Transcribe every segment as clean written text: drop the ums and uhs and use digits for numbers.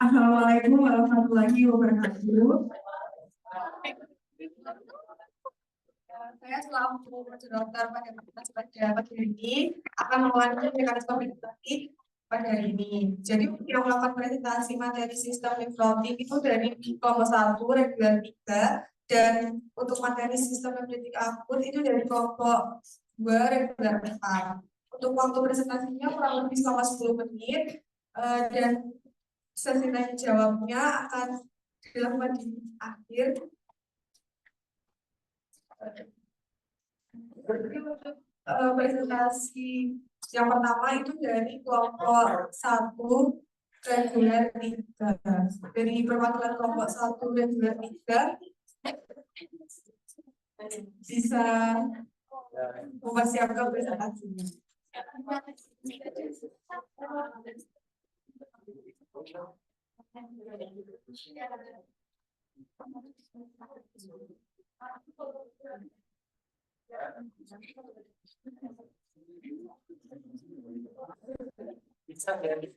Assalamualaikum warahmatullahi wabarakatuh. Saya selaku moderator pada pagi ini akan melanjutkan mekanisme presentasi pada hari ini. Jadi yang melakukan presentasi materi sistem nefrotik itu dari kelompok 1 reguler 3, dan untuk materi sistem nefrotik akut itu dari kelompok 2 reguler 4. Untuk waktu presentasinya kurang lebih selama 10 menit, dan sesi tanya jawabnya akan dilakukan di akhir. Untuk presentasi yang pertama itu dari kelompok 1 reguler 3. Dari perwakilan kelompok 1 reguler 3 bisa mempersiapkan presentasinya. Bisa dari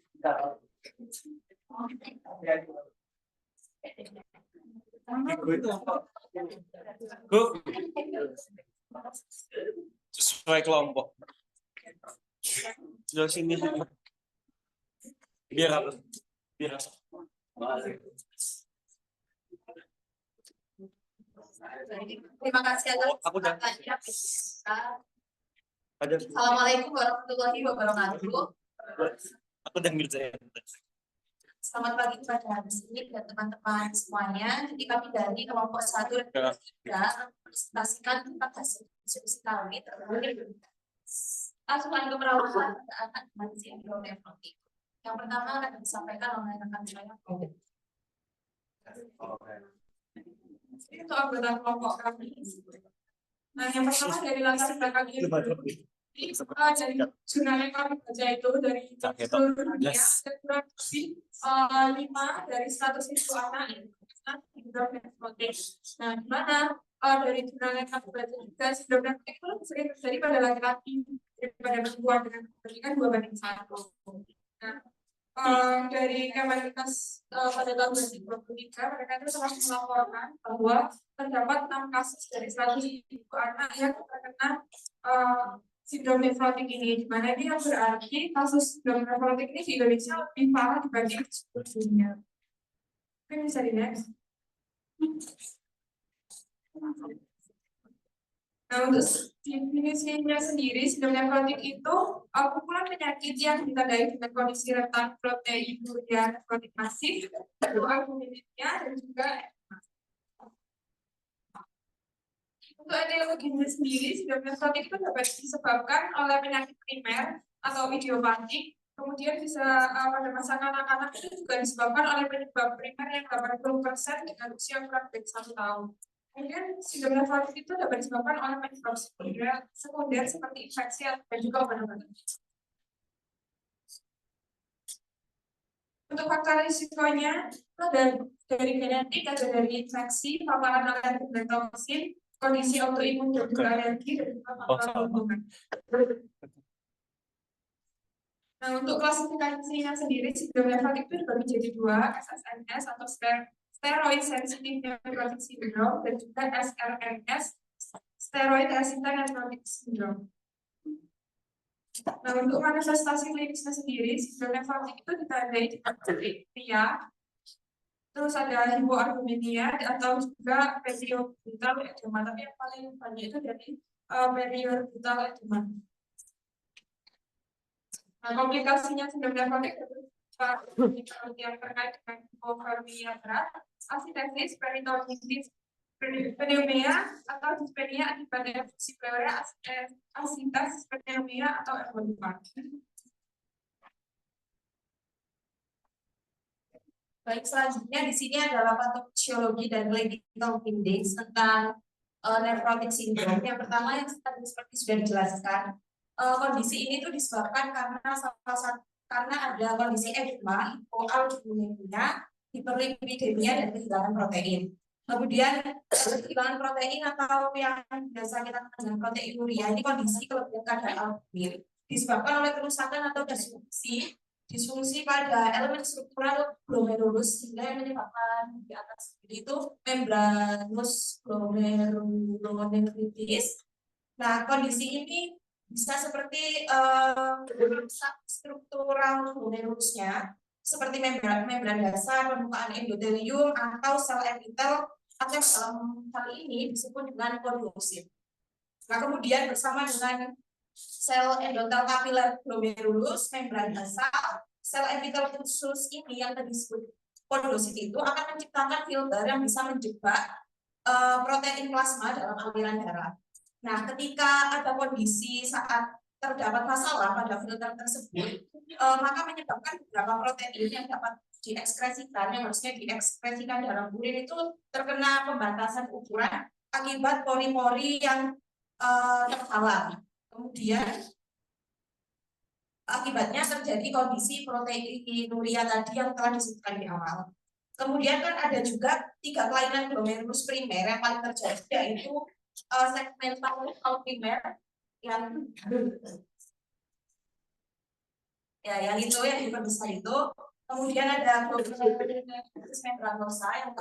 sesuai kelompok. Sudah sini biar apa? Biar apa? Terima kasih atas Assalamualaikum warahmatullahi wabarakatuh. Aku udah ngerjain. Selamat pagi kepada Anda dan teman-teman semuanya. Jadi kami dari kelompok 1 dan 3 presentasikan tentang hasil diskusi kami terkait asupan keperawatan anak manusia nefrotik. Yang pertama akan disampaikan oleh rekan saya. Itu anggota kelompok kami. Nah, yang pertama dari latar belakang ini dari jurnal yang kami baca itu dari seluruh dunia ada kurang lebih 5 dari 100 ribu anak yang sindrom nefrotik. Nah, di mana dari jurnal yang kami baca juga sindrom nefrotik itu lebih sering terjadi pada laki-laki daripada perempuan dengan perbandingan 2:1. Nah, dari Kemenkes pada tahun 2023 mereka itu telah melaporkan bahwa terdapat 6 kasus dari 100 ribu anak yang terkena sindrom nefrotik ini, di mana ini berarti kasus sindrom nefrotik ini di Indonesia lebih parah dibanding seluruh dunia. Mungkin bisa di next. Nah, untuk definisinya sendiri, sindrom nefrotik itu kumpulan penyakit yang ditandai dengan kondisi rentan proteinuria nefrotik masif, albuminnya, dan juga untuk etiologinya sendiri, sindrom nefrotik itu dapat disebabkan oleh penyakit primer atau idiopatik. Kemudian bisa pada masa kanak-kanak itu juga disebabkan oleh penyebab primer yang 80% dengan usia kurang dari 1 tahun. Kemudian sindrom nefrotik itu dapat disebabkan oleh penyebab sekunder seperti infeksi dan juga obat-obatan. Untuk faktor risikonya ada dari genetik, ada dari infeksi, paparan alergen dan toksin, kondisi autoimun dan juga alergi, dan juga faktor lingkungan. Nah, untuk klasifikasinya sendiri, sindrom nefrotik itu dibagi jadi 2, SSNS atau steroid sensitive nephrotic syndrome, dan juga SRNS, steroid resistant nephrotic syndrome. Nah, untuk manifestasi klinisnya sendiri, sindrom nefrotik itu ditandai dengan pria, terus ada hipoalbuminia atau juga periorbital edema, tapi yang paling banyak itu dari periorbital edema. Nah, komplikasinya sindrom nefrotik yang terkait dengan hipokalemia berat, asitesis, peritonitis, pneumonia atau dispenia akibat effusi pleura, asitas, pneumonia atau embolipa. Baik, selanjutnya di sini adalah patofisiologi dan clinical findings tentang nephrotic syndrome. Yang pertama yang tadi seperti sudah dijelaskan, kondisi ini tuh disebabkan karena ada kondisi edema, hipoalbuminemia, hiperlipidemia, dan kehilangan protein. Kemudian kehilangan protein atau yang biasa kita kenal dengan proteinuria ini kondisi kelebihan kadar albumin disebabkan oleh kerusakan atau disfungsi pada elemen struktural glomerulus sehingga yang menyebabkan di atas itu membranus glomerulonefritis. Nah, kondisi ini bisa seperti struktural glomerulusnya seperti membran dasar, permukaan endotelium atau sel epitel atau dalam hal ini disebut dengan kondosit. Nah, kemudian bersama dengan sel endotel kapiler glomerulus, membran basal, sel epitel khusus ini yang disebut kondosit itu akan menciptakan filter yang bisa menjebak protein plasma dalam aliran darah. Nah, ketika ada kondisi saat terdapat masalah pada filter tersebut, maka menyebabkan beberapa protein yang dapat diekskresikan, yang harusnya diekspresikan dalam urin itu terkena pembatasan ukuran akibat pori-pori yang terhalang. Kemudian akibatnya terjadi kondisi proteinuria tadi yang telah disebutkan di awal. Kemudian kan ada juga 3 kelainan glomerulus primer yang paling terjadi, yaitu segmental primer yang itu yang diperbesar itu. Kemudian ada glomerulus membranosa yang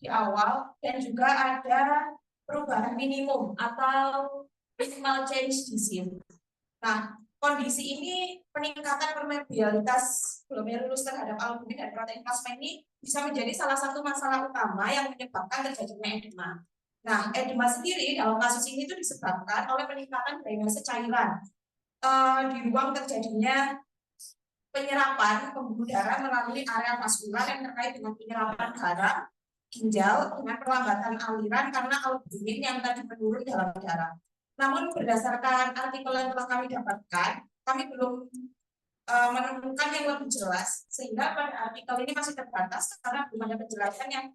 di awal, dan juga ada perubahan minimum atau minimal change di sini. Nah, kondisi ini peningkatan permeabilitas glomerulus terhadap albumin dan protein plasma ini bisa menjadi salah satu masalah utama yang menyebabkan terjadinya edema. Nah, edema sendiri dalam kasus ini itu disebabkan oleh peningkatan drainase cairan di ruang terjadinya penyerapan pembuluh darah melalui area vaskular yang terkait dengan penyerapan garam ginjal dengan perlambatan aliran karena albumin yang tadi menurun dalam darah. Namun berdasarkan artikel yang telah kami dapatkan, kami belum menemukan yang lebih jelas, sehingga pada artikel ini masih terbatas karena belum ada penjelasan yang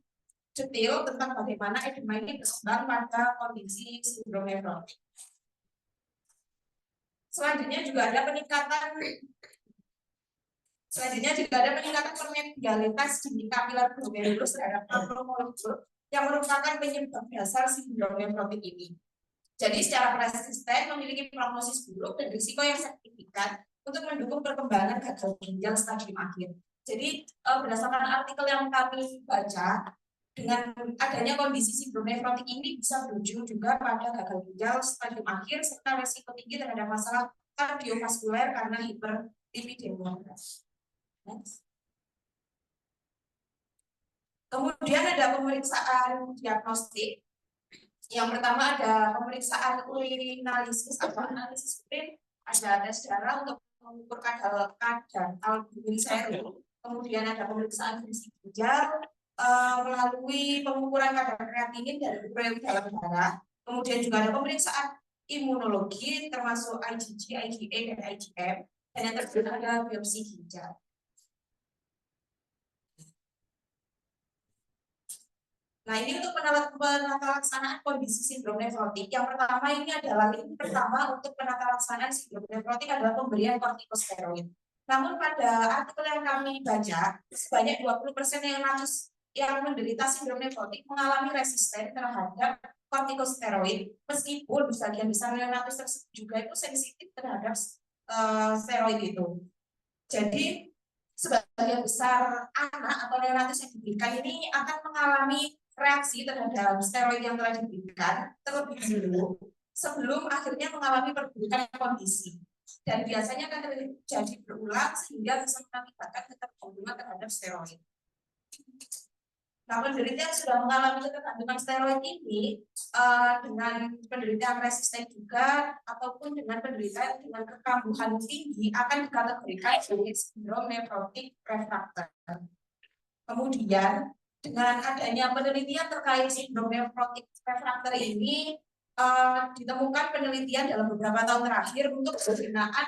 detail tentang bagaimana edema ini berkembang pada kondisi sindrom nefrotik. Selanjutnya juga ada peningkatan permeabilitas di kapiler glomerulus terhadap makromolekul yang merupakan penyebab dasar sindrom nefrotik ini. Jadi secara persisten memiliki prognosis buruk dan risiko yang signifikan untuk mendukung perkembangan gagal ginjal stadium akhir. Jadi berdasarkan artikel yang kami baca, dengan adanya kondisi sindrom nefrotik ini bisa berujung juga pada gagal ginjal stadium akhir serta risiko tinggi terhadap masalah kardiovaskuler karena hiperlipidemia. Kemudian ada pemeriksaan diagnostik. Yang pertama ada pemeriksaan urinalisis atau analisis urin, ada tes darah untuk mengukur kadar albumin serum. Kemudian ada pemeriksaan fungsi ginjal melalui pengukuran kadar kreatinin dan urea dalam darah. Kemudian juga ada pemeriksaan imunologi termasuk IgG, IgA, dan IgM. Dan yang terakhir ada biopsi ginjal. Nah, ini untuk penatalaksanaan kondisi sindrom nefrotik. Yang pertama ini adalah link pertama untuk penatalaksanaan sindrom nefrotik adalah pemberian kortikosteroid. Namun pada artikel yang kami baca, sebanyak 20% yang menderita sindrom nefrotik mengalami resisten terhadap kortikosteroid, meskipun sebagian besar neonatus tersebut juga itu sensitif terhadap steroid itu. Jadi sebagian besar anak atau neonatus yang diberikan ini akan mengalami reaksi terhadap steroid yang telah diberikan terlebih dulu sebelum akhirnya mengalami perburukan kondisi. dan biasanya akan terjadi berulang sehingga bisa mengakibatkan ketergantungan terhadap steroid. Nah, penderita yang sudah mengalami ketergantungan steroid ini dengan penderita yang resisten juga ataupun dengan penderita dengan kekambuhan tinggi akan dikategorikan sebagai sindrom nefrotik refraktor. Kemudian dengan adanya penelitian terkait sindrom nefrotik refraktor ini ditemukan penelitian dalam beberapa tahun terakhir untuk penggunaan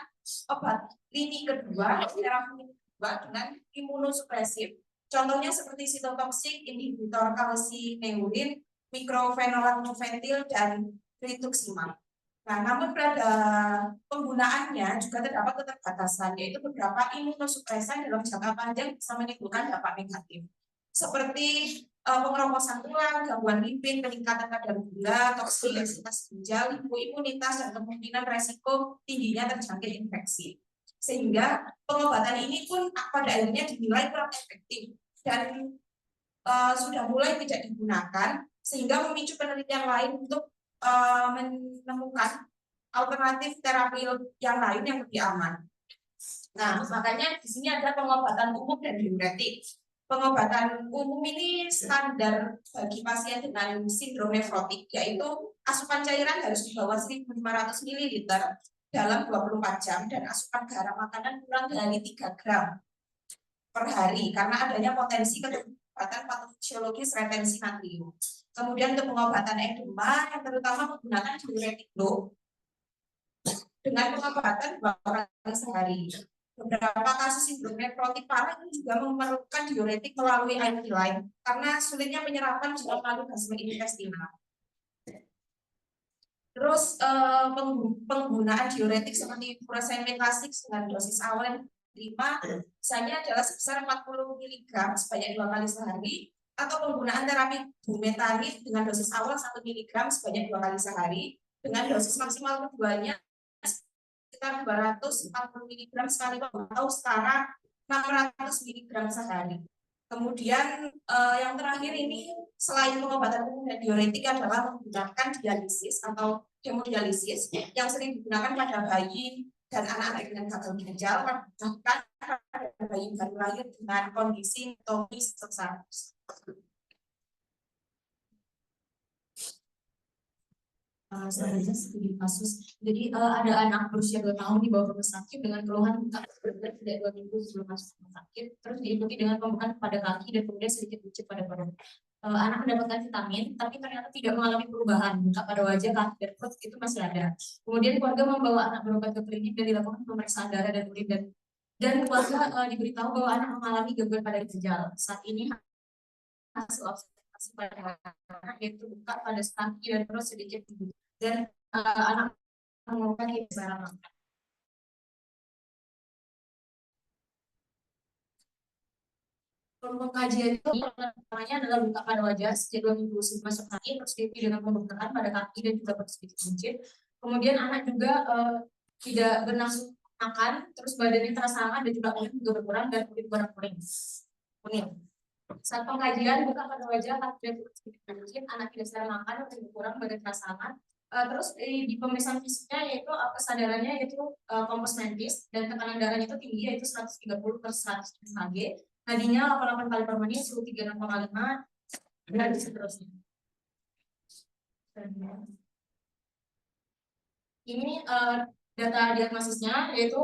obat lini kedua, terapi kedua dengan imunosupresif. Contohnya seperti sitotoksik, inhibitor kalsineulin, mikrofenolat nuventil, dan rituximab. Nah, namun pada penggunaannya juga terdapat keterbatasan, yaitu beberapa imunosupresan dalam jangka panjang bisa menimbulkan dampak negatif, seperti pengeroposan tulang, gangguan lipid, peningkatan kadar gula, toksisitas ginjal, imunitas, dan kemungkinan resiko tingginya terjangkit infeksi. Sehingga pengobatan ini pun pada akhirnya dinilai kurang efektif dan sudah mulai tidak digunakan, sehingga memicu penelitian lain untuk menemukan alternatif terapi yang lain yang lebih aman. Nah, makanya di sini ada pengobatan umum dan diuretik. Pengobatan umum ini standar bagi pasien dengan sindrom nefrotik, yaitu asupan cairan harus di bawah 1.500 ml dalam 24 jam dan asupan garam makanan kurang dari 3 gram per hari karena adanya potensi pengobatan patofisiologis retensi natrium. Kemudian untuk pengobatan edema yang terutama menggunakan diuretik low dengan pengobatan 2 kali sehari. Beberapa kasus sindrom nefrotik parah ini juga memerlukan diuretik melalui IV line karena sulitnya penyerapan jika melalui gastrointestinal intestinal. Terus penggunaan diuretik seperti furosemid klasik dengan dosis awal yang diterima misalnya adalah sebesar 40 mg sebanyak 2 kali sehari, atau penggunaan terapi bumetanid dengan dosis awal 1 mg sebanyak 2 kali sehari dengan dosis maksimal keduanya sekitar 240 mg sekali atau setara 600 mg sehari. Kemudian yang terakhir ini selain pengobatan umum dan diuretik adalah menggunakan dialisis atau hemodialisis yang sering digunakan pada bayi dan anak-anak dengan gagal ginjal, bahkan pada bayi baru lahir dengan kondisi tomi sesar. Sebenarnya studi kasus. Jadi ada anak berusia 2 tahun dibawa ke rumah sakit dengan keluhan bengkak berat tidak 2 minggu sebelum masuk rumah sakit, terus diikuti dengan pembekan pada kaki dan kemudian sedikit buncit pada perut. Anak mendapatkan vitamin, tapi ternyata tidak mengalami perubahan. Bengkak pada wajah, kaki, dan perut itu masih ada. Kemudian keluarga membawa anak berobat ke klinik dan dilakukan pemeriksaan darah dan urin dan keluarga diberitahu bahwa anak mengalami gangguan pada ginjal. Saat ini hasil observasi pada anak yaitu bengkak pada kaki dan perut sedikit dan anak mengeluhkan kebiasaan. Pengkajian itu namanya adalah bengkak pada wajah sejak 2 minggu sebelum masuk sakit, terus diikuti dengan pembengkakan pada kaki dan juga pada sedikit buncit. Kemudian anak juga tidak bernafsu makan, terus badannya terasa hangat dan juga kulit juga berkurang dan kulit warna kuning. Saat pengkajian bengkak pada wajah, kaki dan kulit sedikit buncit, anak tidak bisa makan dan berkurang, badan terasa hangat. Terus di pemeriksaan fisiknya yaitu kesadarannya yaitu kompos mentis dan tekanan darahnya itu tinggi yaitu 130/100 Hg, nadinya 88 kali per menit, suhu 36,5 dan seterusnya. Ini data diagnosisnya yaitu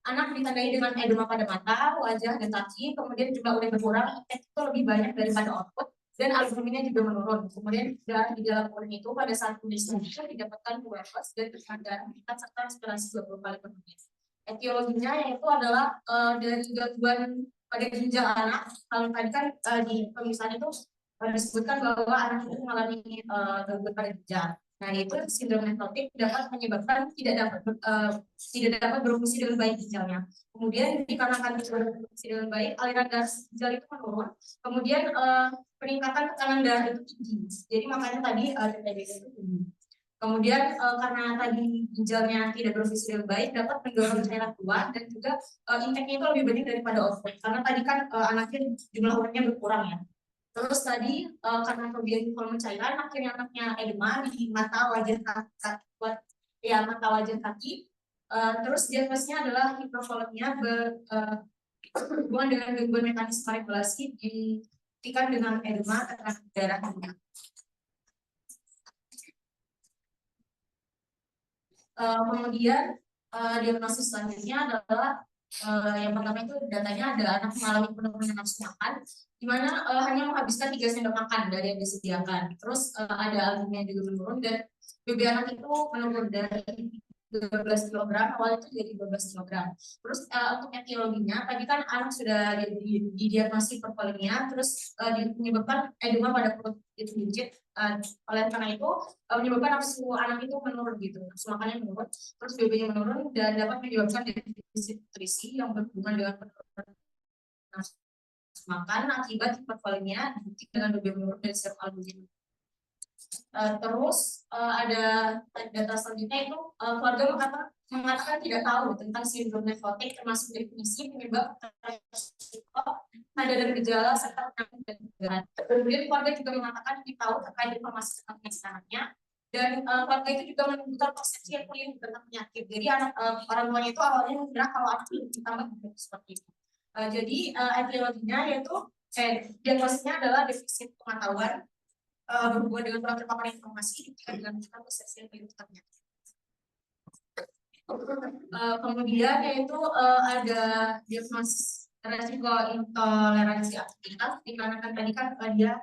anak ditandai dengan edema pada mata, wajah, dan kaki, kemudian juga urin berkurang, itu lebih banyak daripada output, dan albuminnya juga menurun. Kemudian darah di dalam urin itu pada saat kondisi didapatkan UFS dan tekanan darah meningkat serta respirasi 20 kali per menit. Etiologinya yaitu adalah dari gangguan pada ginjal anak. Kalau tadi kan di pemeriksaan itu disebutkan bahwa anak itu mengalami gangguan pada ginjal. Nah, itu sindrom nefrotik dapat menyebabkan tidak dapat berfungsi dengan baik ginjalnya. Kemudian dikarenakan tidak berfungsi dengan baik, aliran darah ginjal itu menurun. Kemudian peningkatan tekanan darah itu tinggi. Jadi makanya tadi TTBC itu tinggi. Kemudian karena tadi ginjalnya tidak berfungsi dengan baik, dapat mendorong cairan keluar dan juga intake-nya itu lebih banyak daripada output. Karena tadi kan anaknya jumlah urinnya berkurang ya. Terus tadi karena kelebihan volume cairan, akhirnya anaknya edema di mata, wajah, kaki, mata, wajah, kaki. Terus diagnosisnya adalah hipervolemia berhubungan dengan gangguan mekanisme regulasi dibuktikan dengan edema tekanan darah tinggi. Kemudian diagnosis selanjutnya adalah yang pertama itu datanya ada anak mengalami penurunan nafsu makan, di mana hanya menghabiskan 3 sendok makan dari yang disediakan. Terus ada albumnya juga menurun dan BB anak itu menurun dari 12 kg, awalnya itu jadi 12 kg. Terus untuk etiologinya, tadi kan anak sudah didiagnosis hipervolemia, terus menyebabkan edema pada perut itu digit. Oleh karena itu menyebabkan nafsu anak itu menurun gitu, nafsu makannya menurun, terus BB-nya menurun dan dapat menyebabkan defisit nutrisi yang berhubungan dengan penurunan nafsu makan akibat hipervolemia dengan BB menurun dan serum albumin. Terus ada data selanjutnya itu keluarga mengatakan tidak tahu tentang sindrom nefrotik termasuk definisi penyebab ada dan gejala serta penyakit dan berat. Kemudian keluarga juga mengatakan tidak tahu terkait informasi tentang penyakit anaknya dan keluarga itu juga menunjukkan persepsi yang keliru tentang penyakit. Jadi orang tuanya itu awalnya mengira kalau anak itu ditambah seperti itu. Jadi etiologinya yaitu diagnosisnya adalah defisit pengetahuan berhubungan dengan kurang terpapar informasi dengan persepsi yang keliru tentang penyakit. Kemudian yaitu ada diagnosis resiko intoleransi aktivitas, dikarenakan tadi kan dia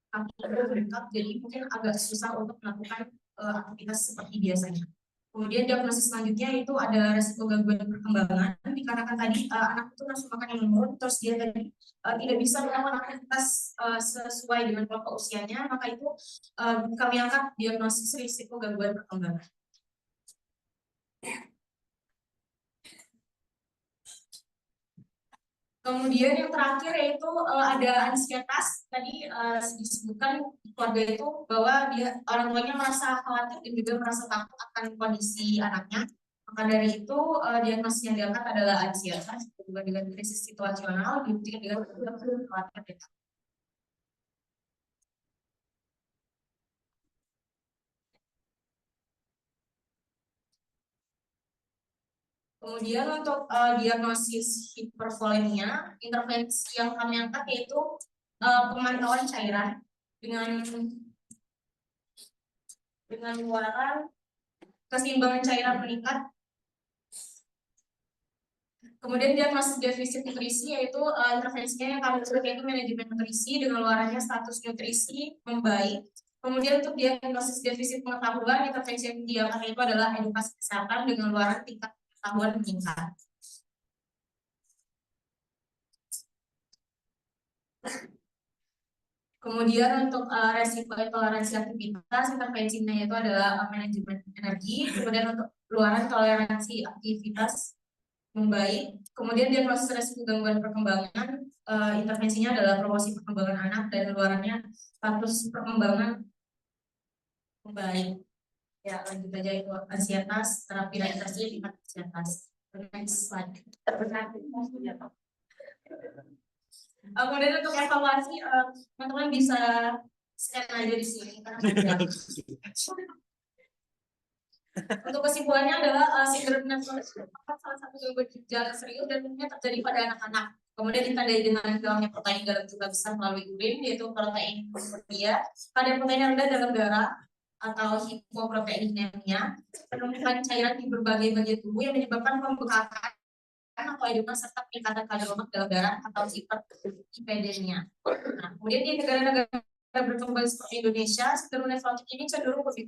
aktivitas jadi mungkin agak susah untuk melakukan aktivitas seperti biasanya. Kemudian diagnosis selanjutnya itu ada resiko gangguan perkembangan, dikarenakan tadi anak itu nafsu makan yang menurun, terus dia tadi tidak bisa melakukan aktivitas sesuai dengan kelompok usianya, maka itu kami angkat diagnosis risiko gangguan perkembangan. Kemudian yang terakhir yaitu ada ansietas. Tadi disebutkan keluarga itu bahwa orang tuanya merasa khawatir dan juga merasa takut akan kondisi anaknya. Maka dari itu diagnosis yang diangkat adalah ansietas berhubungan dengan krisis situasional dibuktikan dengan khawatir. Kemudian untuk diagnosis hipervolemia, intervensi yang kami angkat yaitu pemantauan cairan dengan luaran, keseimbangan cairan meningkat. Kemudian diagnosis defisit nutrisi yaitu intervensinya yang kami sebut yaitu manajemen nutrisi dengan luarannya status nutrisi membaik. Kemudian untuk diagnosis defisit pengetahuan, intervensi yang diangkat itu adalah edukasi kesehatan dengan luaran tingkat pengetahuan meningkat. Kemudian untuk resiko toleransi aktivitas, intervensinya itu adalah manajemen energi. Kemudian untuk luaran toleransi aktivitas membaik. Kemudian diagnosis resiko gangguan perkembangan, intervensinya adalah promosi perkembangan anak dan luarannya status perkembangan membaik. Ya, lanjut aja itu ansietas, terapi reaksi tingkat ansietas. Next slide. Kemudian untuk evaluasi, teman-teman bisa scan aja di sini. Untuk kesimpulannya adalah sindrom nefrotik salah satu gangguan ginjal serius dan umumnya terjadi pada anak-anak. Kemudian ditandai dengan hilangnya protein dalam jumlah besar melalui urin, yaitu protein urea, kadar protein rendah dalam darah atau hipoproteinemia, penumpukan cairan di berbagai bagian tubuh yang menyebabkan pembekakan atau edema serta peningkatan kadar lemak dalam darah atau hiperlipidemia. Nah, kemudian di negara-negara berkembang seperti Indonesia, sindrom nefrotik ini cenderung lebih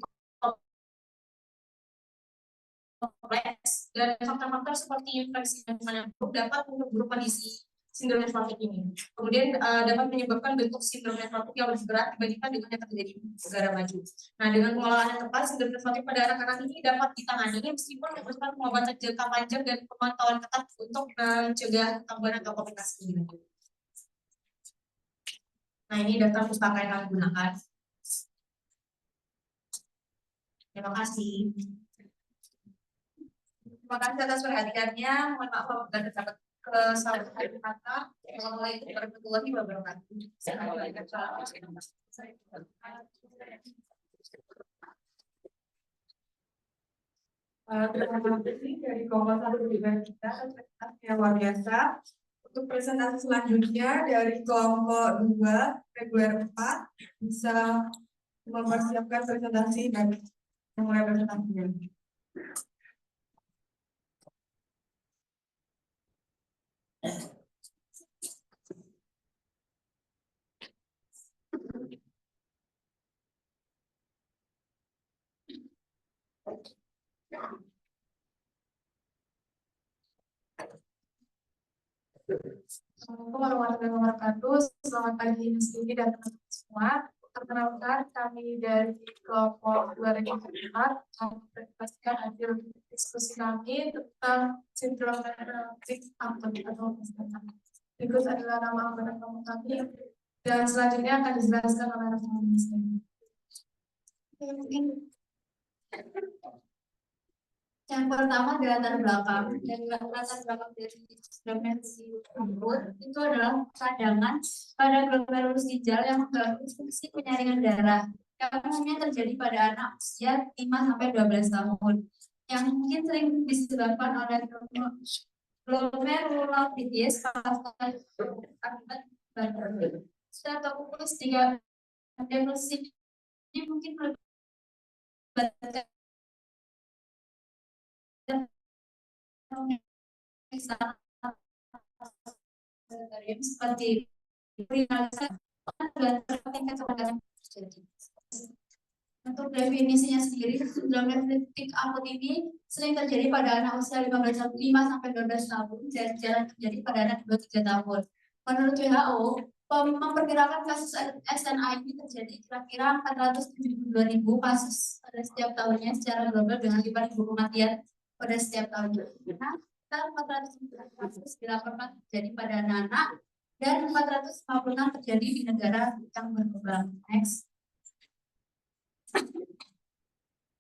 kompleks dan faktor-faktor seperti infeksi dan dapat memperburuk kondisi sindrom nefrotik ini. Kemudian dapat menyebabkan bentuk sindrom nefrotik yang lebih berat dibandingkan dengan yang terjadi di negara maju. Nah, dengan pengelolaan yang tepat, sindrom nefrotik pada anak-anak ini dapat ditangani meskipun membutuhkan pengobatan jangka panjang dan pemantauan ketat untuk mencegah kambuhan atau komplikasi ini. Nah, ini daftar pustaka yang kami gunakan. Terima kasih. Terima kasih atas perhatiannya. Mohon maaf apabila terdapat kesalahan kata. Assalamualaikum warahmatullahi wabarakatuh. Terima kasih dari kelompok 1 juga kita presentasinya luar biasa. Untuk presentasi selanjutnya dari kelompok 2 reguler 4 bisa mempersiapkan presentasi dan memulai presentasinya. Assalamualaikum warahmatullahi wabarakatuh. Selamat pagi Mas Didi dan teman-teman semua. Perkenalkan kami dari kelompok 2 reguler 4 akan mempresentasikan hasil diskusi kami tentang sindrom neurologic atau kesehatan. Berikut adalah nama anggota kelompok kami dan selanjutnya akan dijelaskan oleh rekan Mas Didi. Yang pertama adalah latar belakang, dan latar belakang dari demensi tersebut itu adalah cadangan pada glomerulus ginjal yang mengganggu fungsi penyaringan darah yang umumnya terjadi pada anak usia 5-12 tahun yang mungkin sering disebabkan oleh glomerulonephritis akibat batuk. Streptococcus diagnosis ini mungkin melibatkan seperti untuk definisinya sendiri, sindrom nephritik akut ini sering terjadi pada anak usia 5-12 tahun dan jarang terjadi pada anak 2-3 tahun. Menurut WHO, memperkirakan kasus SNA ini terjadi kira-kira 472.000 kasus pada setiap tahunnya secara global dengan 5.000 kematian pada setiap tahunnya. Nah, 400 kasus dilaporkan terjadi pada anak-anak dan 456 terjadi di negara yang berkembang. Next.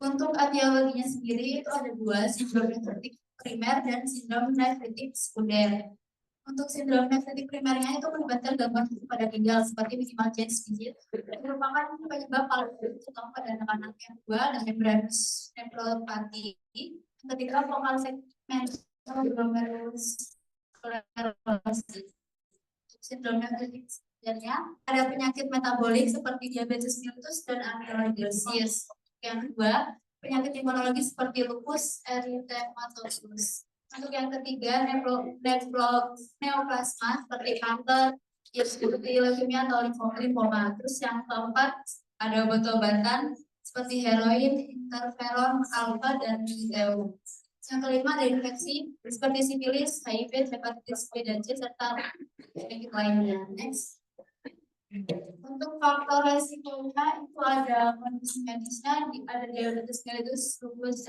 Untuk etiologinya sendiri itu ada dua, sindrom nefritik primer dan sindrom nefritik sekunder. Untuk sindrom nefritik primernya itu melibatkan gangguan pada ginjal seperti minimal change digit, merupakan penyebab paling utama pada anak-anak. Yang kedua ada membranous nephropathy. Ketika vokal segmen glomerulus sindrom nefritik sekundernya ada penyakit metabolik seperti diabetes mellitus dan amyloidosis. Yang kedua, penyakit imunologi seperti lupus erythematosus. Untuk yang ketiga, neoplasma seperti kanker, seperti leukemia atau limfoma. Terus yang keempat, ada obat-obatan seperti heroin, interferon alfa, dan lithium. Yang kelima ada infeksi seperti sifilis, HIV, hepatitis B dan C serta penyakit lainnya. Next. Untuk faktor resikonya itu ada kondisi medisnya, ada diabetes mellitus, lupus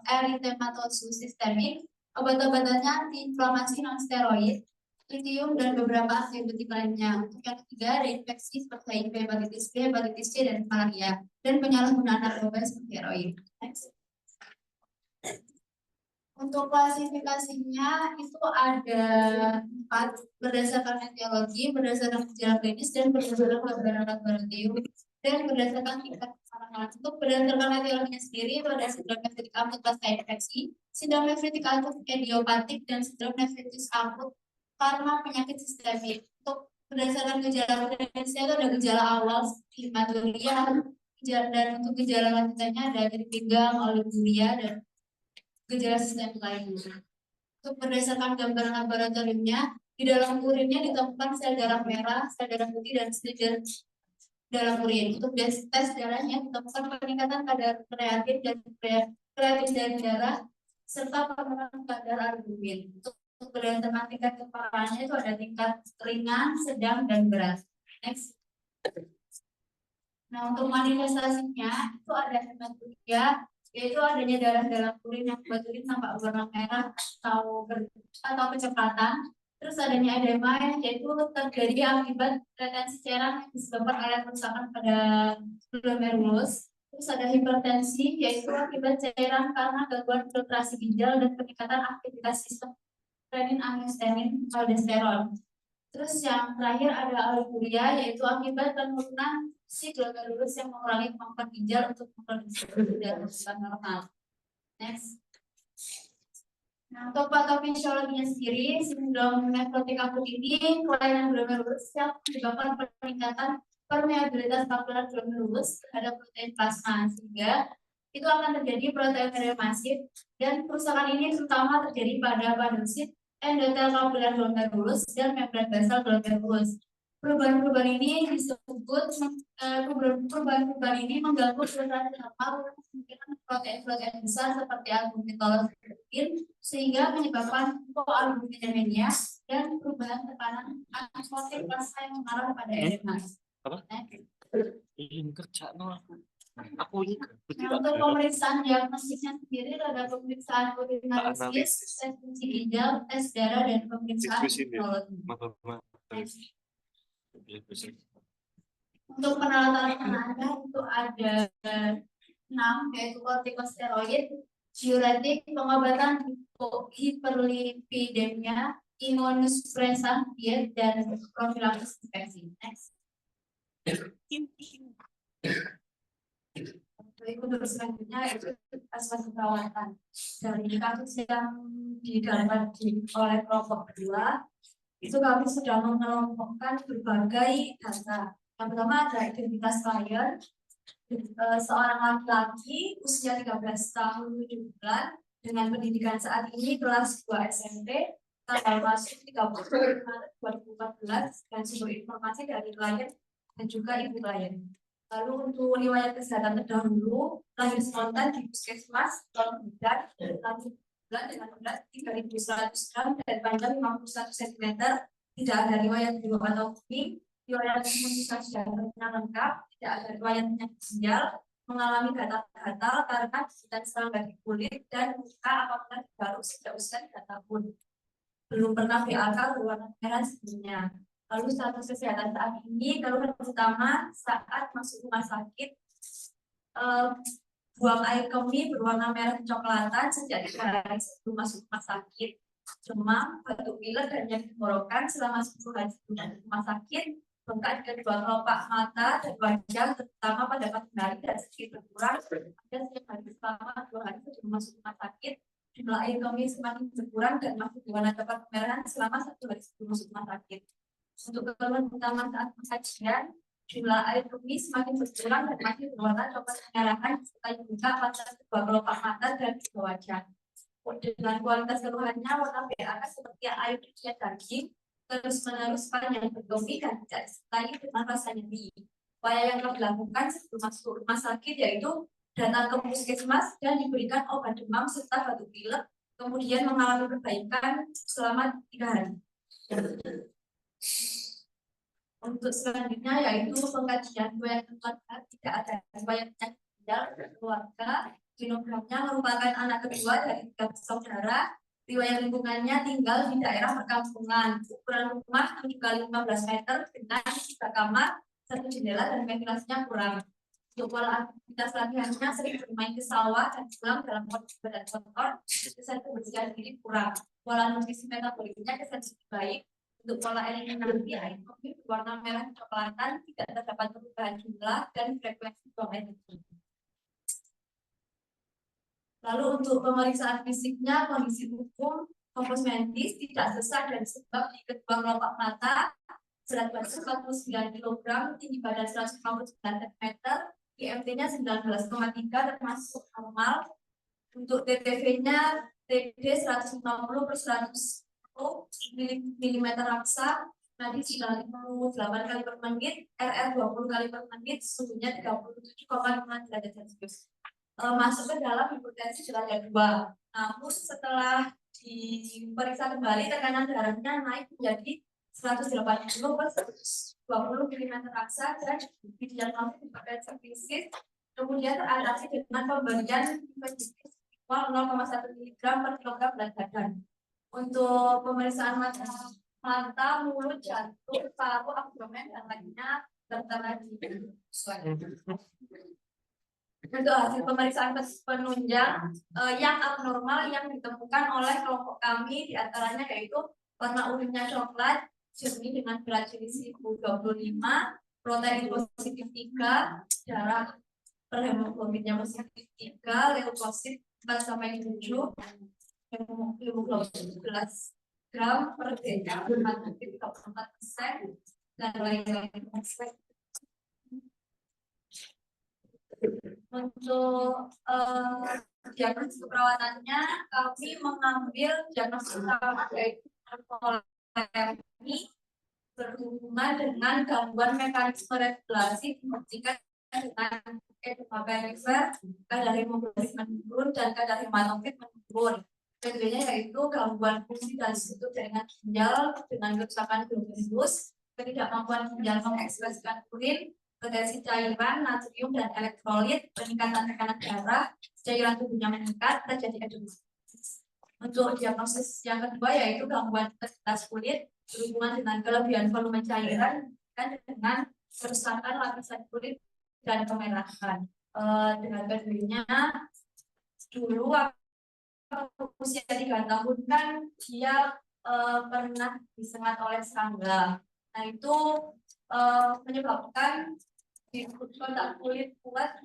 erythematosus sistemik, obat-obatannya antiinflamasi non steroid, lithium dan beberapa antibiotik lainnya. Untuk yang ketiga ada infeksi seperti HIV, hepatitis B, hepatitis C dan malaria, dan penyalahgunaan narkoba seperti heroin. Next. Untuk klasifikasinya itu ada 4 berdasarkan etiologi, berdasarkan gejala klinis, dan berdasarkan laboratorium, dan berdasarkan tingkat kesalahan. Untuk berdasarkan etiologinya sendiri itu ada sindrom nefritik akut pasca infeksi, sindrom nefritik akut idiopatik, dan sindrom nefritis akut karena penyakit sistemik. Untuk berdasarkan gejala klinisnya itu ada gejala awal seperti hematuria, dan untuk gejala lanjutannya ada nyeri pinggang, oliguria, dan gejala sistem lainnya. Untuk berdasarkan gambaran laboratoriumnya, di dalam urinnya ditemukan sel darah merah, sel darah putih, dan sel dalam urin. Untuk tes darahnya ditemukan peningkatan kadar kreatin dan kreatin dari darah serta penurunan kadar albumin. Untuk berdasarkan tingkat keparahannya itu ada tingkat ringan, sedang, dan berat. Next. Nah, untuk manifestasinya itu ada hematuria, yaitu adanya darah dalam urin yang buat urin tampak warna merah atau kecepatan. Terus adanya edema, yaitu terjadi akibat retensi cairan yang disebabkan oleh kerusakan pada glomerulus. Terus ada hipertensi, yaitu akibat cairan karena gangguan filtrasi ginjal dan peningkatan aktivitas sistem renin, angiotensin, aldosteron. Terus yang terakhir ada oliguria, yaitu akibat penurunan si glomerulus yang mengurangi kemampuan ginjal untuk memproduksi darah normal. Next. Nah, untuk patofisiologinya sendiri, sindrom nefrotik akut ini kelainan glomerulus yang menyebabkan peningkatan permeabilitas vakuolar glomerulus terhadap protein plasma, sehingga itu akan terjadi proteinuria masif, dan kerusakan ini terutama terjadi pada padosit endotel kapiler glomerulus dan membran basal glomerulus. Perubahan-perubahan ini disebut perubahan-perubahan ini mengganggu proses normal kemungkinan protein-protein besar seperti albumin sehingga menyebabkan hipoalbuminemia dan perubahan tekanan atmosfer plasma yang mengarah pada edema. Apa? Ini kerja no aku ini Nah, untuk pemeriksaan diagnostisnya sendiri ada pemeriksaan urinarisis, tes fungsi ginjal, tes darah, dan pemeriksaan neurologi. Untuk peralatan Anda itu ada 6, yaitu kortikosteroid, diuretik, pengobatan hiperlipidemia, imunosupresan, diet, dan profilaksis infeksi. Next. Untuk selanjutnya itu aspek perawatan dari kasus yang didapat oleh kelompok kedua. Itu kami sudah mengelompokkan berbagai data. Yang pertama ada identitas klien, seorang laki-laki usia 13 tahun 7 bulan dengan pendidikan saat ini kelas 2 SMP, tanggal masuk 30 Maret 2014, dan sumber informasi dari klien dan juga ibu klien. Lalu untuk riwayat kesehatan terdahulu, lahir spontan di puskesmas, tahun bulan, lanjut bulan dengan berat 3.100 gram dan panjang 51 cm, tidak ada riwayat biru atau kuning, riwayat imunisasi dan lengkap, tidak ada riwayat penyakit ginjal, mengalami gatal-gatal karena gigitan serangga di kulit dan muka apabila baru sejak usia 3 tahun. Belum pernah BAK berwarna merah sebelumnya. Lalu status kesehatan saat ini, keluhan pertama saat masuk rumah sakit, buang air kemih berwarna merah kecoklatan sejak 3 hari sebelum masuk rumah sakit, demam, batuk pilek, dan nyeri tenggorokan selama 10 hari sebelum rumah sakit, bengkak di kedua kelopak mata dan wajah, terutama pada pagi hari dan sedikit berkurang pada setiap hari selama 2 hari sebelum masuk rumah sakit. Jumlah air kemih semakin berkurang dan masih berwarna coklat kemerahan selama 1 hari sebelum masuk rumah sakit. Untuk keluhan utama saat pensajian, jumlah air kemih semakin berkurang dan masih berwarna coklat kemerahan serta juga pada kedua kelopak mata dan kedua wajah. Dengan kualitas keluhannya, warna BAK seperti air cucian daging, terus-menerus panjang berkemih dan tidak disertai dengan rasa nyeri. Upaya yang telah dilakukan sebelum masuk rumah sakit yaitu datang ke puskesmas dan diberikan obat demam serta batuk pilek, kemudian mengalami perbaikan selama 3 hari. Untuk selanjutnya yaitu pengkajian riwayat keluarga, tidak ada riwayat penyakit ginjal keluarga, genogramnya merupakan anak kedua dari 3 bersaudara, riwayat lingkungannya tinggal di daerah perkampungan, ukuran rumah 7 x 15 meter dengan 3 kamar, 1 jendela, dan ventilasinya kurang. Untuk pola aktivitas latihannya sering bermain ke sawah dan pulang dalam kondisi badan kotor, kesan kebersihan diri kurang. Pola nutrisi metaboliknya kesan baik. Untuk pola eliminasi air kemih berwarna merah kecoklatan, tidak terdapat perubahan jumlah dan frekuensi buang air kecil. Lalu untuk pemeriksaan fisiknya, kondisi umum kompos medis tidak sesak dan sebab di kedua kelopak mata, berat badan 49 kg, tinggi badan 159 cm, IMT-nya 19,3 termasuk normal. Untuk TTV-nya TD 150/100 mm raksa, nadi 98 kali per menit, RR 20 kali per menit, suhunya 37,5 derajat Celcius. Masuk ke dalam hipertensi derajat 2. Namun setelah diperiksa kembali, tekanan darahnya naik menjadi 180/120 mm raksa dan didiagnosis hipertensi kritis. Kemudian teratasi dengan pemberian infeksi 0,1 mg per kilogram berat badan. Untuk pemeriksaan mata, mulut, jantung, paru, abdomen, dan lainnya tertera di slide. Untuk hasil pemeriksaan penunjang yang abnormal yang ditemukan oleh kelompok kami diantaranya yaitu warna urinnya coklat jernih dengan berat selisih 25, protein positif 3, darah per hemoglobinnya positif 3, leukosit 4 sampai 7 11 gram per deka, berarti 34% dan lain-lain. Untuk diagnosis keperawatannya, kami mengambil diagnosis utama yaitu hipovolemia berhubungan dengan gangguan mekanisme regulasi dibuktikan dengan edema perifer, kadar hemoglobin menurun dan kadar hematokrit menurun. Tentunya yaitu gangguan fungsi dan struktur jaringan ginjal dengan kerusakan glomerulus, ketidakmampuan ginjal mengekspresikan urin, potensi cairan, natrium dan elektrolit, peningkatan tekanan darah, cairan tubuhnya meningkat, terjadi edema. Untuk diagnosis yang kedua yaitu gangguan intensitas kulit berhubungan dengan kelebihan volume cairan dan dengan kerusakan lapisan kulit dan kemerahan. Dengan bedanya dulu usia 3 tahun kan dia pernah disengat oleh serangga. Nah itu menyebabkan di kotak kulit kuat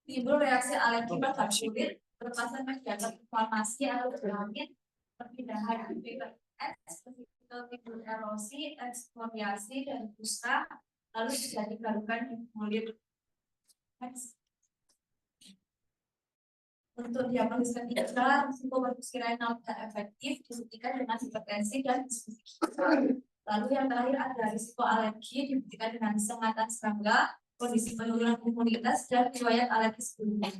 timbul reaksi alergi pada kulit berpasan menjaga inflamasi atau penyakit perpindahan IPS, timbul erosi, eksfoliasi dan kusta, lalu terjadi garukan di kulit. Untuk diagnosis ketiga, risiko perfusi renal tidak efektif dibuktikan dengan hipertensi dan disfusi. Lalu yang terakhir ada risiko alergi dibuktikan dengan sengatan serangga, kondisi penurunan imunitas dan riwayat alergi sebelumnya.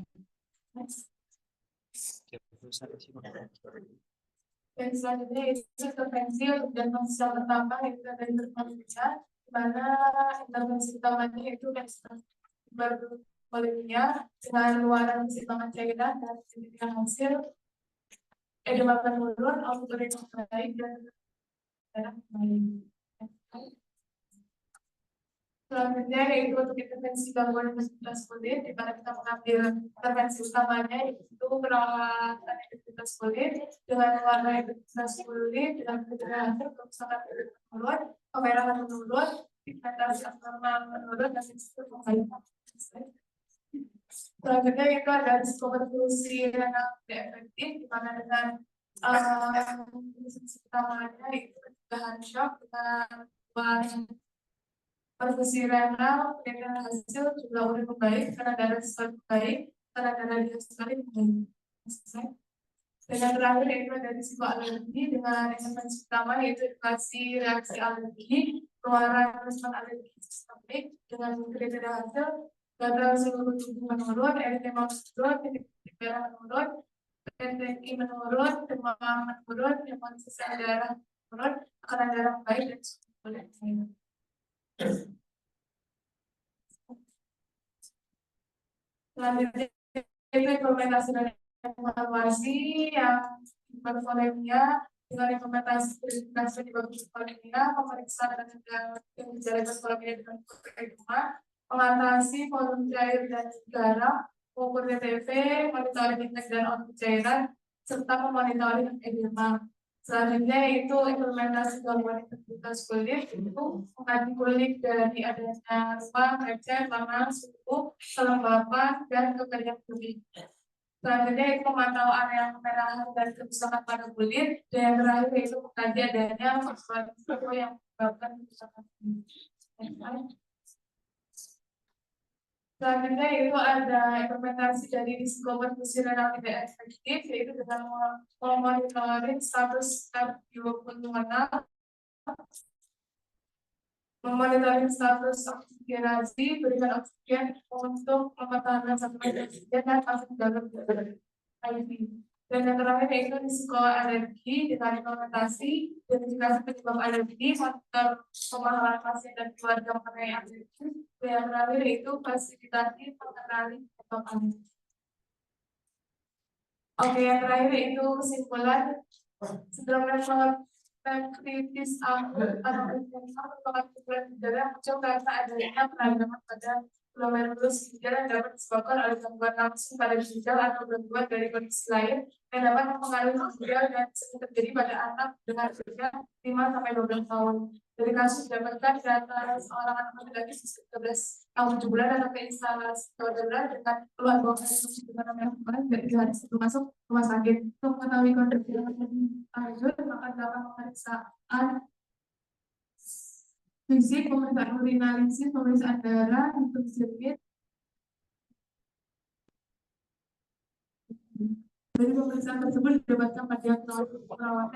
Dan selanjutnya itu intervensi untuk diagnosis yang pertama itu ada intervensinya, di mana intervensi utamanya itu hipervolemia dengan luaran keseimbangan cairan dan dengan hasil edema menurun, autourin baik dan darah baik. Selanjutnya yaitu untuk intervensi gangguan aktivitas kulit, di mana kita mengambil intervensi utamanya yaitu perawatan aktivitas kulit dengan warna aktivitas kulit dengan pencerahan kerusakan kulit menurun, kemerahan menurun, pigmentasi abnormal menurun dan sistem membaik. Selanjutnya itu ada risiko perfusi renal tidak efektif, di mana dengan intervensi utamanya yaitu pencegahan shock dengan perfusi renal, dengan hasil jumlah urin membaik, karena darah sistem baik, karena darah diastoli membaik. Dan yang terakhir yaitu ada risiko alergi dengan intervensi utama yaitu edukasi reaksi alergi, keluaran respon alergi sistemik dengan kriteria hasil gatal seluruh tubuh menurun, eritema menurun, titik darah menurun, PTI menurun, demam menurun, hemosis darah menurun, tekanan darah baik dan suhu kulit menurun. Selanjutnya itu implementasi dan evaluasi yang hipervolemia dengan implementasi verifikasi di bagus hipervolemia, pemeriksaan dan gejala hipervolemia dengan edema, mengatasi volume cair dan garam, mengukur TTV, monitoring intake dan output cairan, serta memonitoring edema. Selanjutnya itu implementasi gangguan aktivitas kulit, itu mengkaji kulit dari adanya ruam, lecet, panas, suhu, kelembapan, dan kekeringan kulit. Selanjutnya itu memantau area kemerahan dan kerusakan pada kulit, dan yang terakhir yaitu mengkaji adanya faktor yang menyebabkan kerusakan kulit. Selanjutnya itu ada implementasi dari risiko perfusi renal tidak efektif, yaitu dengan memonitoring status kardiofungal, memonitoring status oksigenasi, berikan oksigen untuk mempertahankan saturan oksigen dan pasang dalam IV. Dan yang terakhir yaitu risiko alergi dengan implementasi identifikasi penyebab alergi, monitor pemahaman pasien dan keluarga mengenai alergi. Dan yang terakhir yaitu fasilitasi pengenali penyebab alergi. Oke, yang terakhir yaitu kesimpulan sindrom kritis akut atau merupakan kesimpulan gejala muncul karena adanya peradangan pada glomerulus ginjal yang dapat disebabkan oleh gangguan langsung pada ginjal atau gangguan dari kondisi lain yang dapat mempengaruhi ginjal dan sering terjadi pada anak dengan usia 5 sampai 12 tahun. Dari kasus didapatkan data seorang anak laki-laki 13 tahun 7 bulan datang ke instalasi gawat darurat dengan keluhan buang air kecil dengan merah kemarin dari hari sebelum masuk rumah sakit. Untuk mengetahui kondisi yang lanjut, maka dapat pemeriksaan fisik, pemeriksaan urinarisis, pemeriksaan darah, untuk sirkuit. Dari pemeriksaan tersebut didapatkan pada perawatan